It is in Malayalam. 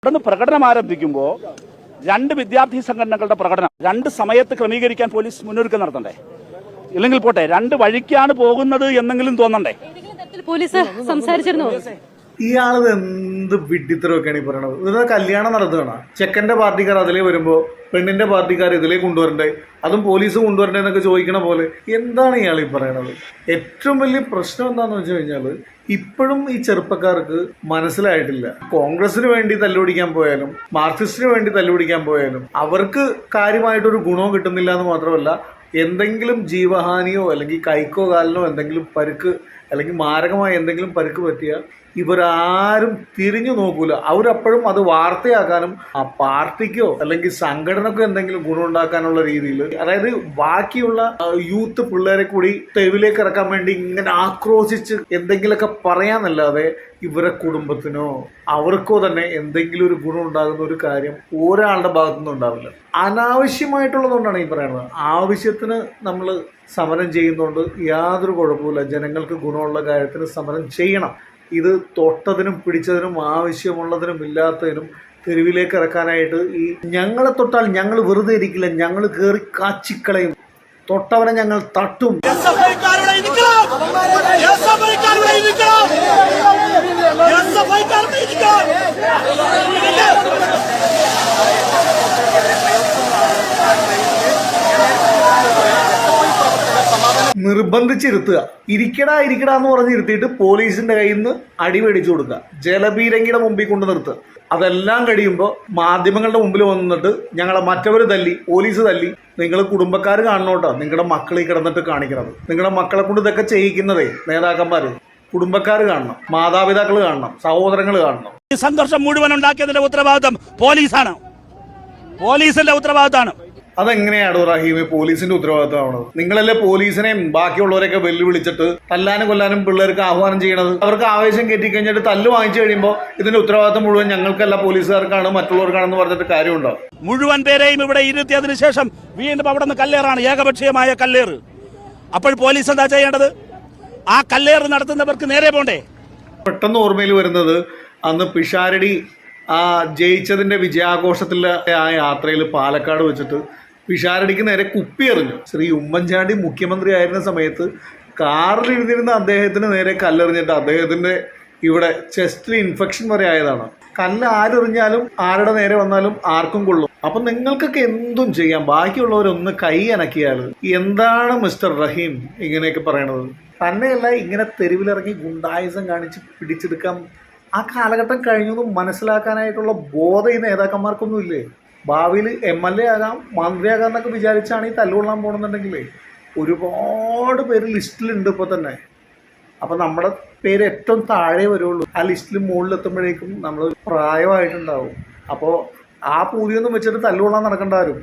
പെട്ടെന്ന് പ്രകടനം ആരംഭിക്കുമ്പോൾ രണ്ട് വിദ്യാർത്ഥി സംഘടനകളുടെ പ്രകടനം രണ്ട് സമയത്ത് ക്രമീകരിക്കാൻ പോലീസ് മുന്നൊരുക്കം നടത്തണ്ടേ? ഇല്ലെങ്കിൽ പോട്ടെ, രണ്ട് വഴിക്കാണ് പോകുന്നത് എന്നെങ്കിലും തോന്നണ്ടേ? പോലീസ് സംസാരിച്ചിരുന്നു. ഇയാളത് എന്ത് വിഡ്ഢിത്തരമൊക്കെയാണ് ഈ പറയണത്. ഇത് കല്യാണം നടത്തുകയാണ്, ചെക്കന്റെ പാർട്ടിക്കാർ അതിലേ വരുമ്പോ പെണ്ണിന്റെ പാർട്ടിക്കാർ ഇതിലേ കൊണ്ടുവരണ്ടേ, അതും പോലീസ് കൊണ്ടുവരണ്ടേ എന്നൊക്കെ ചോദിക്കണ പോലെ എന്താണ് ഇയാൾ ഈ പറയണത്? ഏറ്റവും വലിയ പ്രശ്നം എന്താന്ന് വെച്ച് കഴിഞ്ഞാൽ ഇപ്പോഴും ഈ ചെറുപ്പക്കാർക്ക് മനസ്സിലായിട്ടില്ല. കോൺഗ്രസിന് വേണ്ടി തല്ലുപിടിക്കാൻ പോയാലും മാർക്സിസ്റ്റിന് വേണ്ടി തല്ലുപിടിക്കാൻ പോയാലും അവർക്ക് കാര്യമായിട്ടൊരു ഗുണവും കിട്ടുന്നില്ല എന്ന് മാത്രമല്ല, എന്തെങ്കിലും ജീവഹാനിയോ അല്ലെങ്കിൽ കൈക്കോ കാലിനോ എന്തെങ്കിലും പരുക്ക് അല്ലെങ്കിൽ മാരകമായ എന്തെങ്കിലും പരുക്ക് പറ്റിയാൽ ഇവരാരും തിരിഞ്ഞു നോക്കൂല. അവരപ്പോഴും അത് വാർത്തയാക്കാനും ആ പാർട്ടിക്കോ അല്ലെങ്കിൽ സംഘടനക്കോ എന്തെങ്കിലും ഗുണമുണ്ടാക്കാനുള്ള രീതിയിൽ, അതായത് ബാക്കിയുള്ള യൂത്ത് പിള്ളേരെ കൂടി തെരുവിലേക്ക് ഇറക്കാൻ വേണ്ടി ഇങ്ങനെ ആക്രോശിച്ച് എന്തെങ്കിലുമൊക്കെ പറയാന്നല്ലാതെ ഇവരെ കുടുംബത്തിനോ അവർക്കോ തന്നെ എന്തെങ്കിലും ഒരു ഗുണം ഉണ്ടാകുന്ന ഒരു കാര്യം ഒരാളുടെ ഭാഗത്തുനിന്നും ഉണ്ടാവില്ല. അനാവശ്യമായിട്ടുള്ളതുകൊണ്ടാണ് ഈ പറയുന്നത്. ആവശ്യത്തിന് നമ്മൾ സമരം ചെയ്യുന്നതുകൊണ്ട് യാതൊരു കുഴപ്പമില്ല. ജനങ്ങൾക്ക് ഗുണമുള്ള കാര്യത്തിന് സമരം ചെയ്യണം. ഇത് തൊട്ടതിനും പിടിച്ചതിനും ആവശ്യമുള്ളതിനും ഇല്ലാത്തതിനും തെരുവിലേക്ക് ഇറക്കാനായിട്ട് ഈ ഞങ്ങളെ തൊട്ടാൽ ഞങ്ങൾ വെറുതെ ഇരിക്കില്ല, ഞങ്ങൾ കയറി കാച്ചിക്കളയും, തൊട്ടവനെ ഞങ്ങൾ തട്ടും. നിർബന്ധിച്ചിരുത്തുക, ഇരിക്കടാ എന്ന് പറഞ്ഞിരുത്തിയിട്ട് പോലീസിന്റെ കയ്യിൽ നിന്ന് അടി മേടിച്ചു കൊടുക്കുക, ജലപീരങ്കിയുടെ മുമ്പിൽ കൊണ്ട് നിർത്തുക. അതെല്ലാം കഴിയുമ്പോൾ മാധ്യമങ്ങളുടെ മുമ്പിൽ വന്നിട്ട് ഞങ്ങളെ മറ്റവർ തല്ലി, പോലീസ് തല്ലി, നിങ്ങൾ കുടുംബക്കാർ കാണണോട്ടോ, നിങ്ങളുടെ മക്കളീ കിടന്നിട്ട് കാണിക്കണത്. നിങ്ങളുടെ മക്കളെ കൊണ്ട് ഇതൊക്കെ ചെയ്യിക്കുന്നതേ നേതാക്കന്മാര്, കുടുംബക്കാർ കാണണം, മാതാപിതാക്കൾ കാണണം, സഹോദരങ്ങൾ കാണണം. ഈ സംഘർഷം മുഴുവൻ ഉണ്ടാക്കിയതിന്റെ ഉത്തരവാദിത്വം പോലീസാണ്, പോലീസിന്റെ ഉത്തരവാദിത്തമാണ്. അതെങ്ങനെയാണോ റഹീമെ പോലീസിന്റെ ഉത്തരവാദിത്തമാണത്? നിങ്ങളല്ലേ പോലീസിനെയും ബാക്കിയുള്ളവരെയൊക്കെ വെല്ലുവിളിച്ചിട്ട് തല്ലാനും കൊല്ലാനും പിള്ളേർക്ക് ആഹ്വാനം ചെയ്യണത്? അവർക്ക് ആവേശം കയറ്റി കഴിഞ്ഞിട്ട് തല്ല് വാങ്ങിച്ചു കഴിയുമ്പോൾ ഇതിന്റെ ഉത്തരവാദിത്തം മുഴുവൻ ഞങ്ങൾക്കല്ല പോലീസുകാർക്കാണ് മറ്റുള്ളവർക്കാണെന്ന് പറഞ്ഞിട്ട് കാര്യമുണ്ടോ? മുഴുവൻ പേരെയും ഇവിടെ ഇരുത്തിയതിനു ശേഷം വീണ്ടും അവിടെ നിന്ന് കല്ലേറാണ്, ഏകപക്ഷീയമായ കല്ലേറ്. അപ്പോൾ പോലീസ് എന്താ ചെയ്യേണ്ടത്? ആ കല്ലേറ് നടത്തുന്നവർക്ക് നേരെ പോണ്ടേ? പെട്ടെന്ന് ഓർമ്മയിൽ വരുന്നത് അന്ന് പിഷാരടി ആ ജയിച്ചതിന്റെ വിജയാഘോഷത്തിലെ ആ യാത്രയിൽ പാലക്കാട് വെച്ചിട്ട് പിഷാരടിക്ക് നേരെ കുപ്പി എറിഞ്ഞു. ശ്രീ ഉമ്മൻചാണ്ടി മുഖ്യമന്ത്രി ആയിരുന്ന സമയത്ത് കാറിൽ ഇരുന്നിരുന്ന അദ്ദേഹത്തിന് നേരെ കല്ലെറിഞ്ഞിട്ട് അദ്ദേഹത്തിന്റെ ഇവിടെ ചെസ്റ്റിൽ ഇൻഫെക്ഷൻ വരെ ആയതാണ്. കല്ല് ആരെറിഞ്ഞാലും ആരുടെ നേരെ വന്നാലും ആർക്കും കൊള്ളും. അപ്പൊ നിങ്ങൾക്കൊക്കെ എന്തും ചെയ്യാം, ബാക്കിയുള്ളവരൊന്ന് കൈ അനക്കിയാൽ. എന്താണ് മിസ്റ്റർ റഹീം ഇങ്ങനെയൊക്കെ പറയണത്? തന്നെയല്ല, ഇങ്ങനെ തെരുവിലിറങ്ങി ഗുണ്ടായുസം കാണിച്ച് പിടിച്ചെടുക്കാം. ആ കാലഘട്ടം കഴിഞ്ഞൊന്നും മനസ്സിലാക്കാനായിട്ടുള്ള ബോധം ഈ നേതാക്കന്മാർക്കൊന്നും ഇല്ലേ? ഭാവിയിൽ MLA ആകാം, മന്ത്രിയാകാം എന്നൊക്കെ വിചാരിച്ചാണ് ഈ തല്ലുകൊള്ളാൻ പോകണമെന്നുണ്ടെങ്കിലേ ഒരുപാട് പേര് ലിസ്റ്റിലുണ്ട് ഇപ്പോൾ തന്നെ. അപ്പം നമ്മുടെ പേര് ഏറ്റവും താഴെ വരുള്ളൂ. ആ ലിസ്റ്റിൽ മുകളിലെത്തുമ്പോഴേക്കും നമ്മൾ പ്രായമായിട്ടുണ്ടാവും. അപ്പോൾ ആ പൂതിയൊന്നും വെച്ചിട്ട് തല്ലുകൊള്ളാൻ നടക്കേണ്ട ആരും